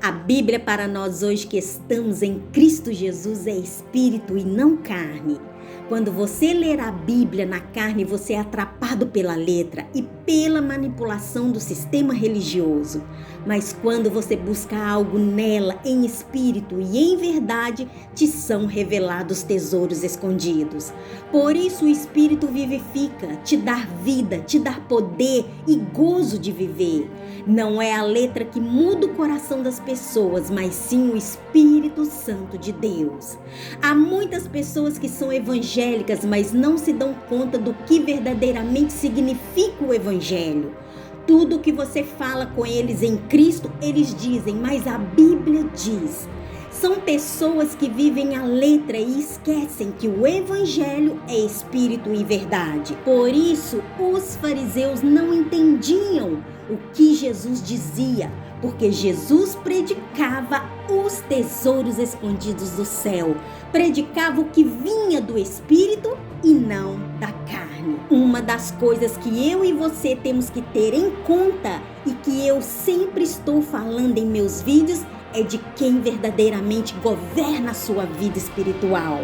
A Bíblia para nós hoje que estamos em Cristo Jesus é espírito e não carne. Quando você ler a Bíblia na carne, você é atrapado pela letra e pela manipulação do sistema religioso. Mas quando você busca algo nela em espírito e em verdade, te são revelados tesouros escondidos. Por isso o Espírito vivifica, te dá vida, te dá poder e gozo de viver. Não é a letra que muda o coração das pessoas, mas sim o Espírito Santo de Deus. Há muitas pessoas que são evangélicas, mas não se dão conta do que verdadeiramente significa o Evangelho. Tudo que você fala com eles em Cristo, eles dizem, mas a Bíblia diz. São pessoas que vivem a letra e esquecem que o Evangelho é espírito e verdade. Por isso, os fariseus não entendiam o que Jesus dizia, porque Jesus predicava os tesouros escondidos do céu, predicava o que vinha do Espírito e não da carne. Uma das coisas que eu e você temos que ter em conta e que eu sempre estou falando em meus vídeos é de quem verdadeiramente governa a sua vida espiritual.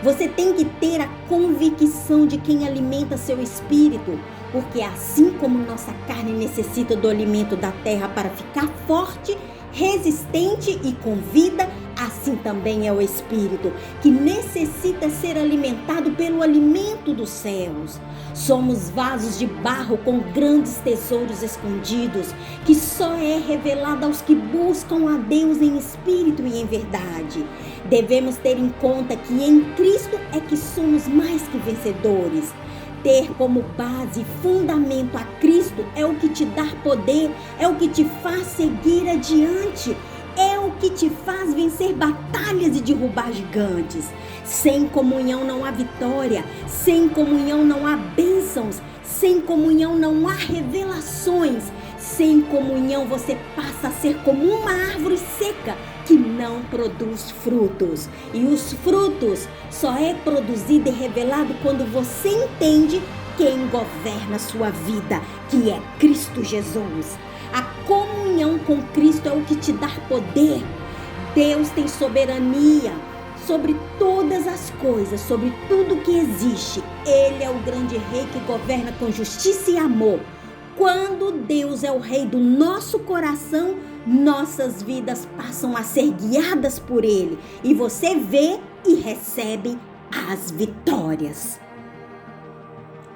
Você tem que ter a convicção de quem alimenta seu espírito, porque assim como nossa carne necessita do alimento da terra para ficar forte, resistente e com vida, assim também é o espírito, que necessita ser alimentado pelo alimento dos céus. Somos vasos de barro com grandes tesouros escondidos, que só é revelado aos que buscam a Deus em espírito e em verdade. Devemos ter em conta que em Cristo é que somos mais que vencedores. Ter como base e fundamento a Cristo é o que te dá poder, é o que te faz seguir adiante, é o que te faz vencer batalhas e derrubar gigantes. Sem comunhão não há vitória, sem comunhão não há bênçãos, sem comunhão não há revelações, sem comunhão você passa a ser como uma árvore seca que não produz frutos. E os frutos só é produzido e revelado quando você entende quem governa a sua vida, que é Cristo Jesus. A comunhão com Cristo é o que te dá poder. Deus tem soberania sobre todas as coisas, sobre tudo que existe. Ele é o grande rei que governa com justiça e amor. Quando Deus é o rei do nosso coração, nossas vidas passam a ser guiadas por Ele. E você vê e recebe as vitórias.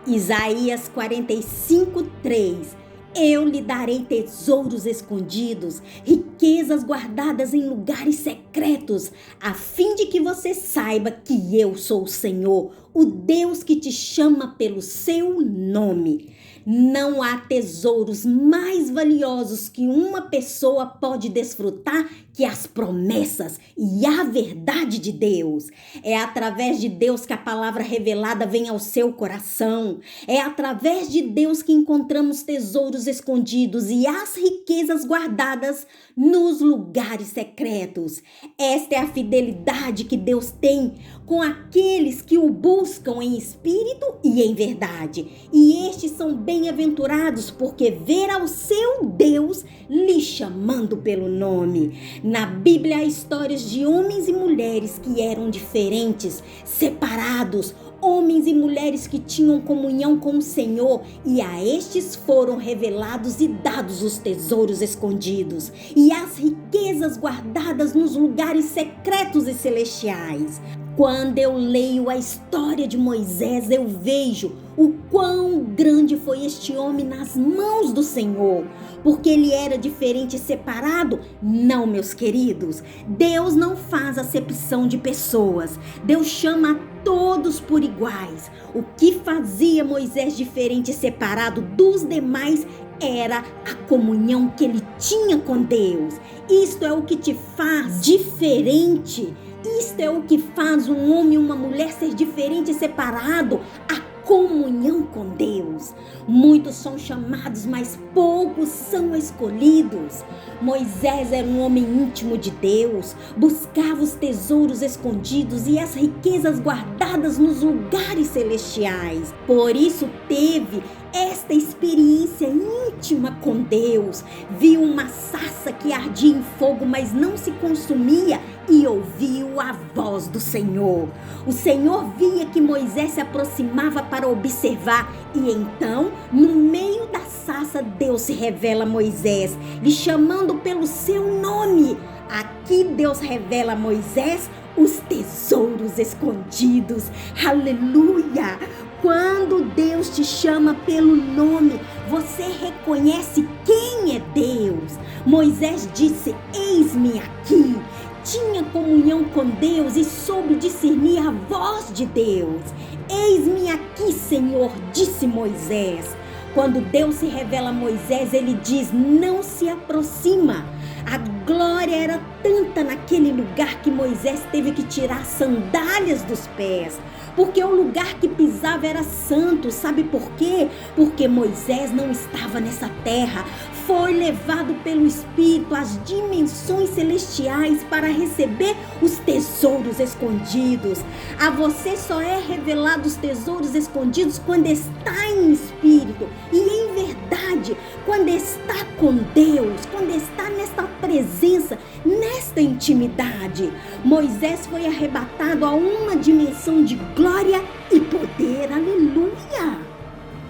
Isaías 45:3. Eu lhe darei tesouros escondidos, riquezas guardadas em lugares secretos, a fim de que você saiba que eu sou o Senhor, o Deus que te chama pelo seu nome. Não há tesouros mais valiosos que uma pessoa pode desfrutar que as promessas e a verdade de Deus. É através de Deus que a palavra revelada vem ao seu coração. É através de Deus que encontramos tesouros escondidos e as riquezas guardadas nos lugares secretos. Esta é a fidelidade que Deus tem com aqueles que o buscam em espírito e em verdade. E estes são bem-aventurados, porque verá o seu Deus lhe chamando pelo nome. Na Bíblia há histórias de homens e mulheres que eram diferentes, separados, homens e mulheres que tinham comunhão com o Senhor, e a estes foram revelados e dados os tesouros escondidos e as riquezas guardadas nos lugares secretos e celestiais. Quando eu leio a história de Moisés, eu vejo o quão grande foi este homem nas mãos do Senhor, porque ele era diferente e separado. Não, meus queridos, Deus não faz acepção de pessoas. Deus chama a todos por iguais. O que fazia Moisés diferente e separado dos demais era a comunhão que ele tinha com Deus. Isto é o que te faz diferente. Isto é o que faz um homem e uma mulher ser diferente e separado. A comunhão com Deus. Muitos são chamados, mas poucos são escolhidos. Moisés era um homem íntimo de Deus, buscava os tesouros escondidos e as riquezas guardadas nos lugares celestiais. Por isso teve esta experiência íntima com Deus, viu uma sarça que ardia em fogo, mas não se consumia, e ouviu a voz do Senhor. O Senhor via que Moisés se aproximava para observar, e então, no meio da sarça, Deus se revela a Moisés, lhe chamando pelo seu nome. Aqui Deus revela a Moisés os tesouros escondidos. Aleluia! Quando Deus te chama pelo nome, você reconhece quem é Deus. Moisés disse: eis-me aqui. Tinha comunhão com Deus e soube discernir a voz de Deus. Eis-me aqui, Senhor, disse Moisés. Quando Deus se revela a Moisés, ele diz: não se aproxima. A glória era tanta naquele lugar que Moisés teve que tirar sandálias dos pés, porque o lugar que pisava era santo. Sabe por quê? Porque Moisés não estava nessa terra. Foi levado pelo Espírito às dimensões celestiais para receber os tesouros escondidos. A você só é revelado os tesouros escondidos quando está em espírito e em verdade, quando está com Deus, quando está nesta presença, nesta intimidade. Moisés foi arrebatado a uma dimensão de glória e poder. Aleluia!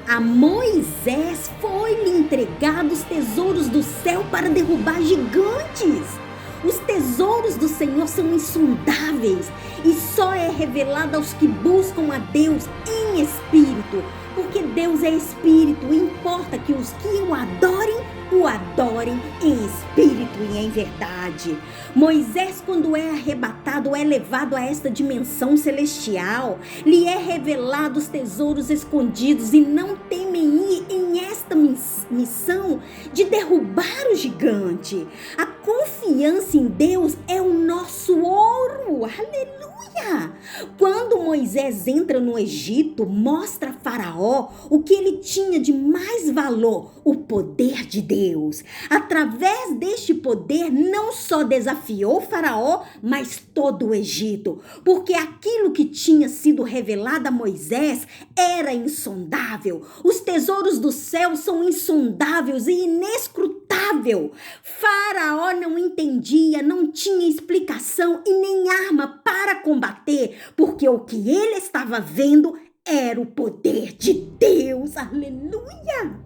A Moisés foi-lhe entregado os tesouros do céu para derrubar gigantes. Os tesouros do Senhor são insondáveis e só é revelado aos que buscam a Deus em espírito, porque Deus é espírito e importa que os que o adorem em espírito e em verdade. Moisés, quando é arrebatado, é levado a esta dimensão celestial. Lhe é revelado os tesouros escondidos e não temem ir em esta missão de derrubar o gigante. A confiança em Deus é o nosso ouro. Aleluia! Quando Moisés entra no Egito, mostra a Faraó o que ele tinha de mais valor: o poder de Deus. Através deste poder, não só desafiou Faraó, mas todo o Egito, porque aquilo que tinha sido revelado a Moisés era insondável. Os tesouros do céu são insondáveis e inescrutáveis. Faraó não entendia, não tinha explicação e nem arma para combater, porque o que ele estava vendo era o poder de Deus. Aleluia!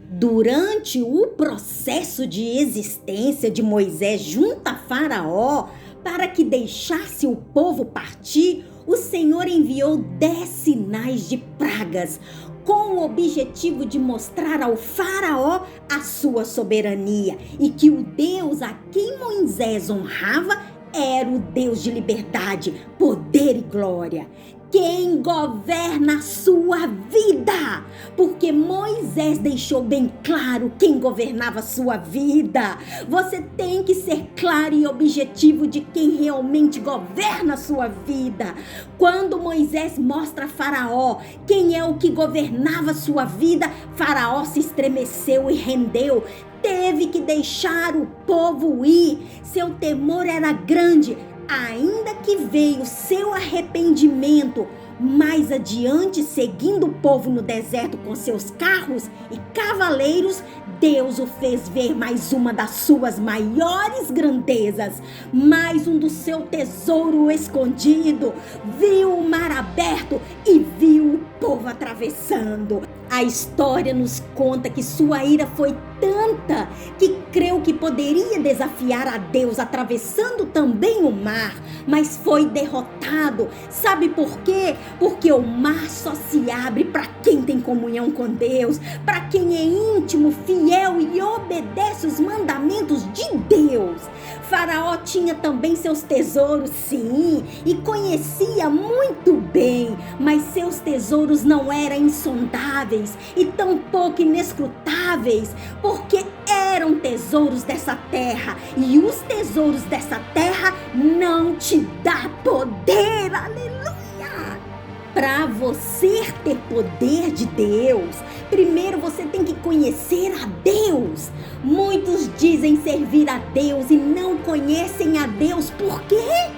Durante o processo de existência de Moisés junto a Faraó, para que deixasse o povo partir, o Senhor enviou 10 sinais de pragas, com o objetivo de mostrar ao Faraó a sua soberania e que o Deus a quem Moisés honrava era o Deus de liberdade, poder e glória. Quem governa a sua vida? Porque Moisés deixou bem claro quem governava a sua vida. Você tem que ser claro e objetivo de quem realmente governa a sua vida. Quando Moisés mostra a Faraó quem é o que governava a sua vida, Faraó se estremeceu e rendeu. Teve que deixar o povo ir. Seu temor era grande. Ainda que veio seu arrependimento, mais adiante, seguindo o povo no deserto com seus carros e cavaleiros, Deus o fez ver mais uma das suas maiores grandezas, mais um do seu tesouro escondido. Viu o mar aberto e viu o povo atravessando. A história nos conta que sua ira foi tanta que creu que poderia desafiar a Deus atravessando também o mar, mas foi derrotado. Sabe por quê? Porque o mar só se abre para quem tem comunhão com Deus, para quem é íntimo, fiel e obedece os mandamentos de Deus. Faraó tinha também seus tesouros, sim, e conhecia muito bem, mas seus tesouros não eram insondáveis e tampouco inescrutáveis, porque eram tesouros dessa terra, e os tesouros dessa terra não te dá poder. Aleluia! Para você ter poder de Deus, primeiro você tem que conhecer a Deus. Muitos dizem servir a Deus e não conhecem a Deus. Por quê?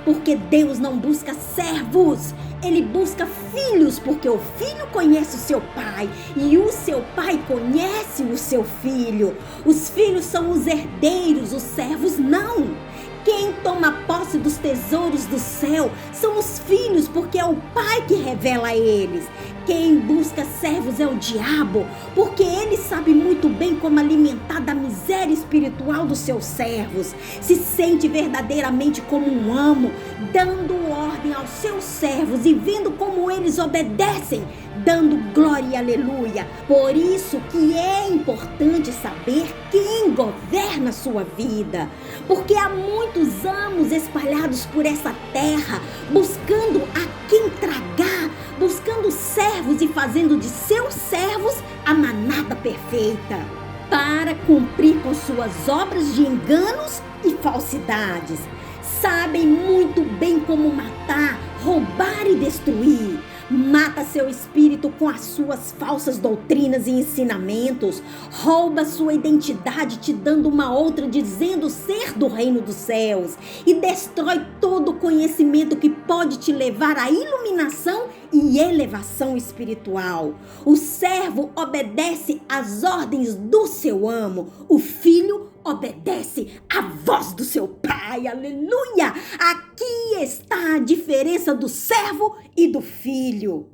Porque Deus não busca servos, Ele busca filhos, porque o filho conhece o seu pai e o seu pai conhece o seu filho. Os filhos são os herdeiros, os servos não. Quem toma posse dos tesouros do céu são os filhos, porque é o pai que revela a eles. Quem busca servos é o diabo, porque ele sabe muito bem como alimentar da miséria espiritual dos seus servos. Se sente verdadeiramente como um amo, dando ordem aos seus servos e vendo como eles obedecem, dando glória e aleluia. Por isso que é importante saber quem governa a sua vida, porque há muitos amos espalhados por essa terra, buscando a quem tragar, buscando servos e fazendo de seus servos a manada perfeita, para cumprir com suas obras de enganos e falsidades. Sabem muito bem como matar, roubar e destruir. Mata seu espírito com as suas falsas doutrinas e ensinamentos. Rouba sua identidade te dando uma outra dizendo ser do reino dos céus. E destrói todo o conhecimento que pode te levar à iluminação e elevação espiritual. O servo obedece às ordens do seu amo. O filho obedece à voz do seu pai. Aleluia! Aqui está a diferença do servo e do filho.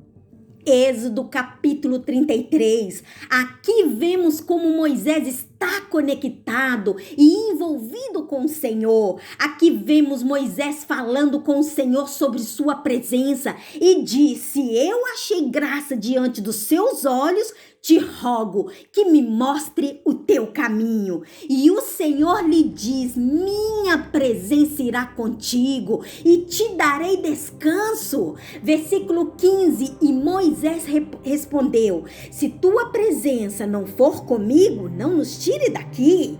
Êxodo capítulo 33. Aqui vemos como Moisés está conectado e envolvido com o Senhor. Aqui vemos Moisés falando com o Senhor sobre sua presença e disse: eu achei graça diante dos seus olhos, te rogo que me mostre o teu caminho. E o Senhor lhe diz: minha presença irá contigo e te darei descanso. Versículo 15, e Moisés respondeu: se tua presença não for comigo, não nos tire daqui.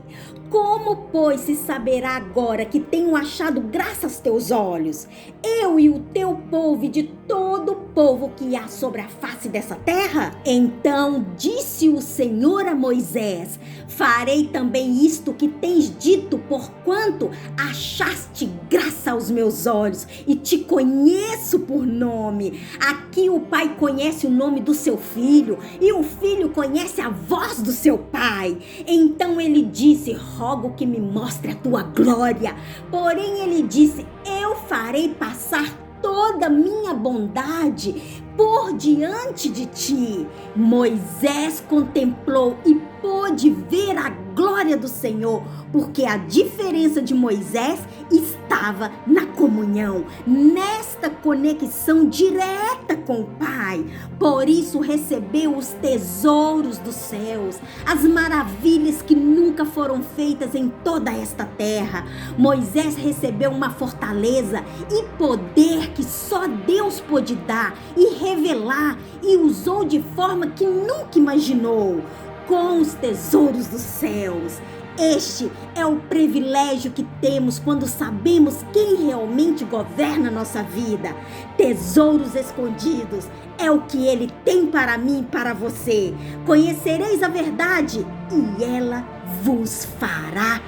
Como, pois, se saberá agora que tenho achado graça aos teus olhos, eu e o teu povo e de todo o povo que há sobre a face dessa terra? Então disse o Senhor a Moisés: farei também isto que tens dito, porquanto achaste graça aos meus olhos e te conheço por nome. Aqui o pai conhece o nome do seu filho e o filho conhece a voz do seu pai. Então ele disse: rogo que me mostre a tua glória. Porém ele disse: eu farei passar toda a minha bondade por diante de ti. Moisés contemplou e pôde ver a glória do Senhor, porque a diferença de Moisés estava na comunhão, nesta conexão direta com o Pai. Por isso recebeu os tesouros dos céus, as maravilhas que nunca foram feitas em toda esta terra. Moisés recebeu uma fortaleza e poder que só Deus pôde dar e revelar, e usou de forma que nunca imaginou, com os tesouros dos céus. Este é o privilégio que temos quando sabemos quem realmente governa a nossa vida. Tesouros escondidos é o que Ele tem para mim e para você. Conhecereis a verdade e ela vos fará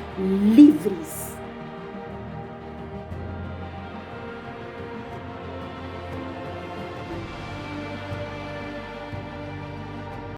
livres.